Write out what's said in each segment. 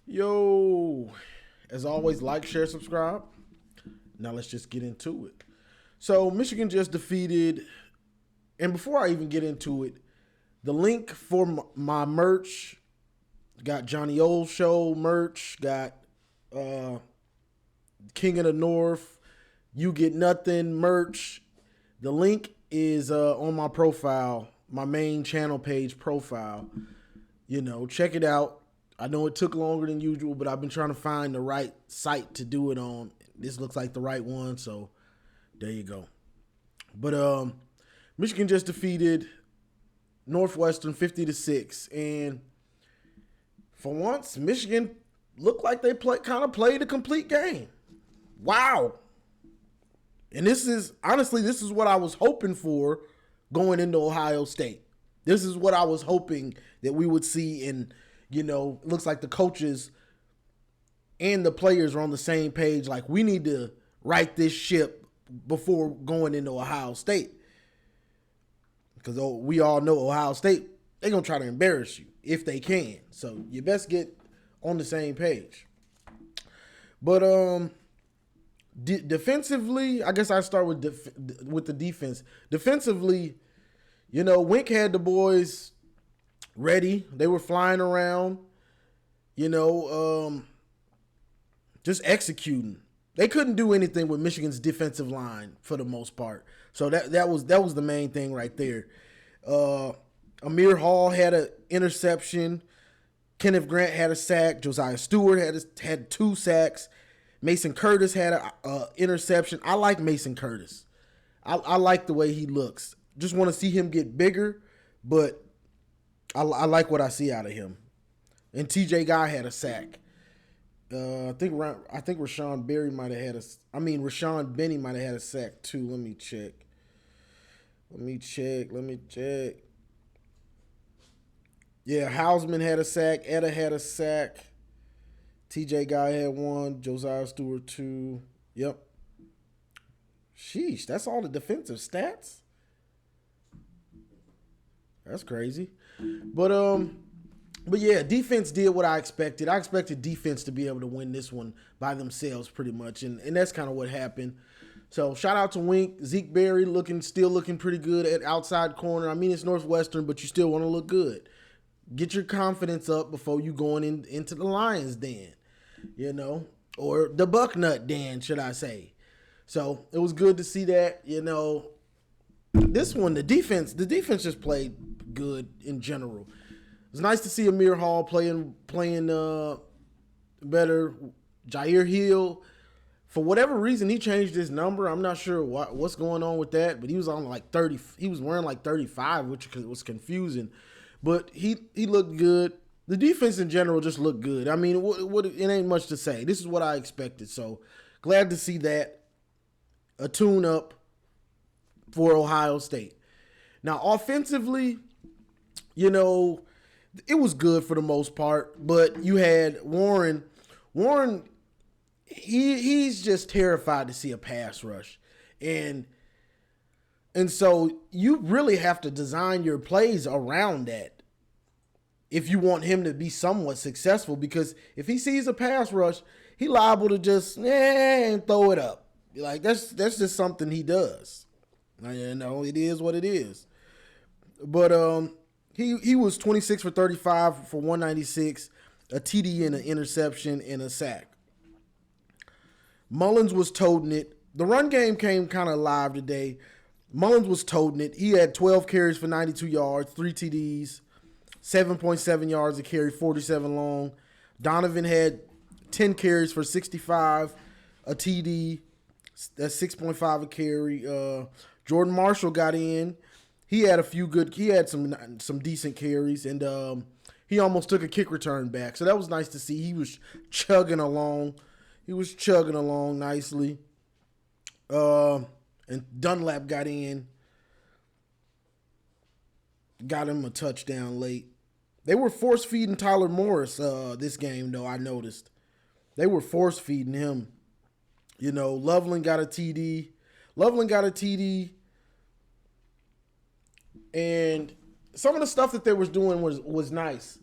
Yo, as always, like, share, subscribe. Now let's just get into it. So Michigan just defeated, and before I even get into it, the link for my merch got Johnny Old Show merch, got uh, King of the North, You Get Nothing merch. The link is on my profile, my main channel page profile. Check it out. I know it took longer than usual, but I've been trying to find the right site to do it on. This looks like the right one, so there you go. But Michigan just defeated Northwestern 50-6, and for once, Michigan looked like they played a complete game. Wow. And this is what I was hoping for going into Ohio State. This is what I was hoping that we would see. And, looks like the coaches and the players are on the same page. Like, we need to right this ship before going into Ohio State. Because we all know Ohio State, they're going to try to embarrass you if they can. So you best get on the same page. But defensively, I guess I start with the defense. Defensively, Wink had the boys ready. They were flying around, just executing. They couldn't do anything with Michigan's defensive line for the most part. So that was the main thing right there. Amir Hall had an interception. Kenneth Grant had a sack. Josiah Stewart had 2 sacks. Mason Curtis had an interception. I like Mason Curtis. I like the way he looks. Just want to see him get bigger, but I like what I see out of him. And TJ Guy had a sack. I think Rashawn Berry might have had Rashawn Benny might have had a sack too. Let me check. Yeah, Hausman had a sack. Etta had a sack. TJ Guy had 1. Josiah Stewart 2. Yep. Sheesh, that's all the defensive stats? That's crazy. But yeah, defense did what I expected. I expected defense to be able to win this one by themselves pretty much, and that's kind of what happened. So shout out to Wink. Zeke Berry still looking pretty good at outside corner. I mean, it's Northwestern, but you still want to look good. Get your confidence up before you going into the Lions den, or the Bucknut den, should I say. So it was good to see that, This one, the defense just played good in general. It was nice to see Amir Hall playing better. Jair Hill, for whatever reason, he changed his number. I'm not sure what's going on with that, but he was on like 30. He was wearing like 35, which was confusing. But he looked good. The defense in general just looked good. I mean, it ain't much to say. This is what I expected. So glad to see that. A tune up for Ohio State. Now, offensively, it was good for the most part, but you had Warren. Warren, he's just terrified to see a pass rush. And so you really have to design your plays around that if you want him to be somewhat successful, because if he sees a pass rush, he liable to just and throw it up. Like, that's just something he does. It is what it is. But he was 26 for 35 for 196, a TD and an interception and a sack. Mullins was toting it. The run game came kind of live today. Mullins was toting it. He had 12 carries for 92 yards, 3 TDs, 7.7 yards a carry, 47 long. Donovan had 10 carries for 65, a TD. That's 6.5 a carry. Jordan Marshall got in. He had some decent carries, and he almost took a kick return back. So that was nice to see. He was chugging along. Nicely. And Dunlap got in. Got him a touchdown late. They were force feeding Tyler Morris this game, though, I noticed. They were force feeding him. Loveland got a TD. And some of the stuff that they was doing was nice.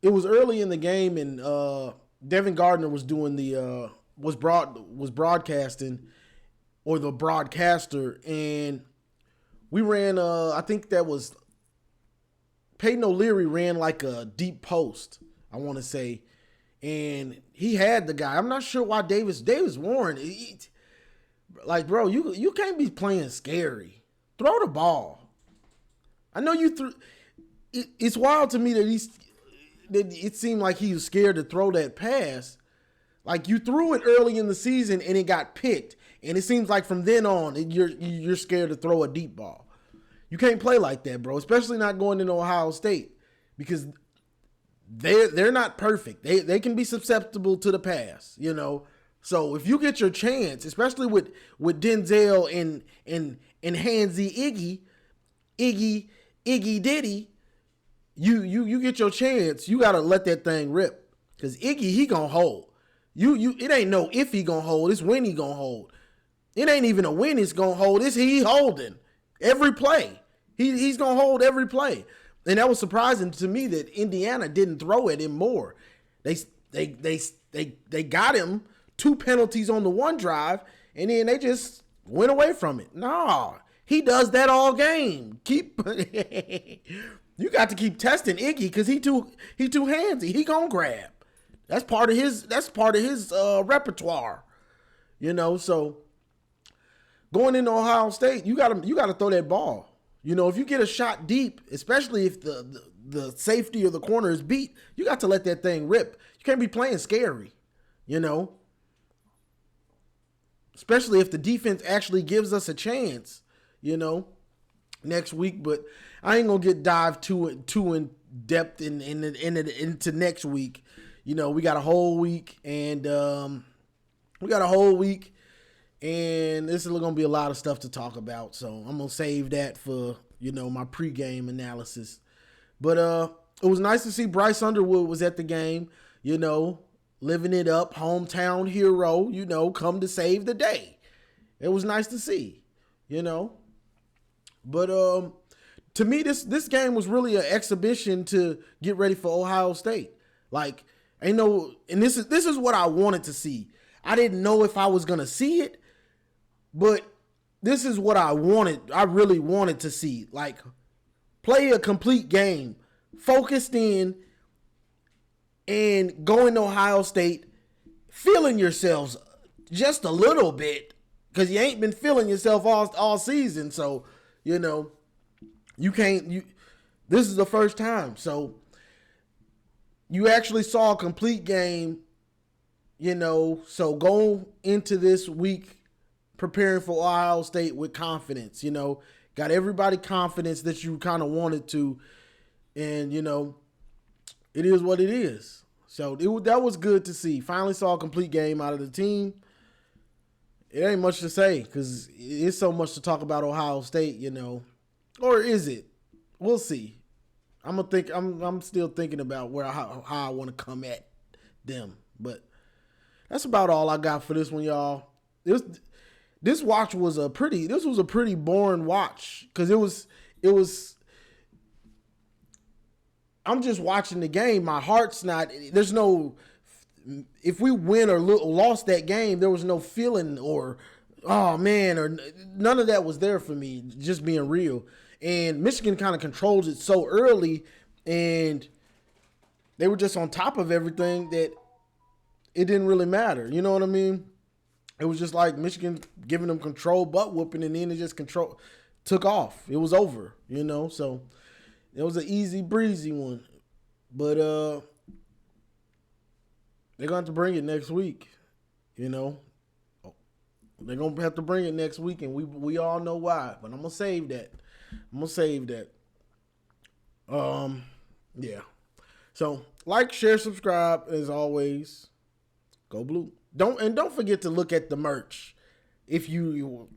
it was early in the game, and Devin Gardner was doing the was broadcasting, or the broadcaster, and we ran. I think that was Peyton O'Leary ran like a deep post, I want to say, and he had the guy. I'm not sure why Davis Warren. Like, bro, you can't be playing scary. Throw the ball. I know you threw. It's wild to me that it seemed like he was scared to throw that pass. Like, you threw it early in the season and it got picked, and it seems like from then on you're scared to throw a deep ball. You can't play like that, bro. Especially not going into Ohio State, because they're not perfect. They can be susceptible to the pass, you know. So if you get your chance, especially with Denzel and Handsy Iggy Diddy, you get your chance. You gotta let that thing rip, because Iggy, he gonna hold. It ain't no if he gonna hold. It's when he gonna hold. It ain't even a when he's gonna hold. It's he holding every play. He's gonna hold every play. And that was surprising to me that Indiana didn't throw at him more. They got him 2 penalties on the one drive, and then they just went away from it. Nah, he does that all game. You got to keep testing Iggy, because he too handsy. He gonna grab. That's part of his repertoire. You know, so going into Ohio State, you gotta throw that ball. You know, if you get a shot deep, especially if the safety or the corner is beat, you got to let that thing rip. You can't be playing scary, you know. Especially if the defense actually gives us a chance, you know, next week. But I ain't gonna get dived too in depth into next week. You know, we got a whole week, and this is going to be a lot of stuff to talk about. So I'm going to save that for, you know, my pregame analysis. But it was nice to see Bryce Underwood was at the game, you know, living it up, hometown hero, you know, come to save the day. It was nice to see, you know. But to me, this game was really an exhibition to get ready for Ohio State. Like, and this is what I wanted to see. I didn't know if I was going to see it, but this is what I wanted. I really wanted to see. Like, play a complete game, focused in, and going to Ohio State, feeling yourselves just a little bit, because you ain't been feeling yourself all season. So, you know, this is the first time. So you actually saw a complete game, you know. So go into this week preparing for Ohio State with confidence, you know. Got everybody confidence that you kind of wanted to. And, you know, it is what it is. So that was good to see. Finally saw a complete game out of the team. It ain't much to say, because it's so much to talk about Ohio State, you know. Or is it? We'll see. I'm still thinking about how I want to come at them. But that's about all I got for this one, y'all. This was a pretty boring watch, because it was I'm just watching the game. My heart's not, there's no, if we win or lost that game, there was no feeling or, oh man, or none of that was there for me, just being real. And Michigan kind of controls it so early, and they were just on top of everything that it didn't really matter. You know what I mean? It was just like Michigan giving them control, butt whooping, and then it just took off. It was over, you know? So it was an easy breezy one. But they're going to have to bring it next week, you know? They're going to have to bring it next week, and we all know why. But I'm going to save that. Yeah. So, like, share, subscribe, as always. Go Blue. Don't forget to look at the merch. If you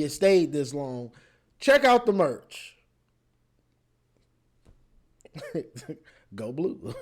stayed this long, check out the merch. Go Blue.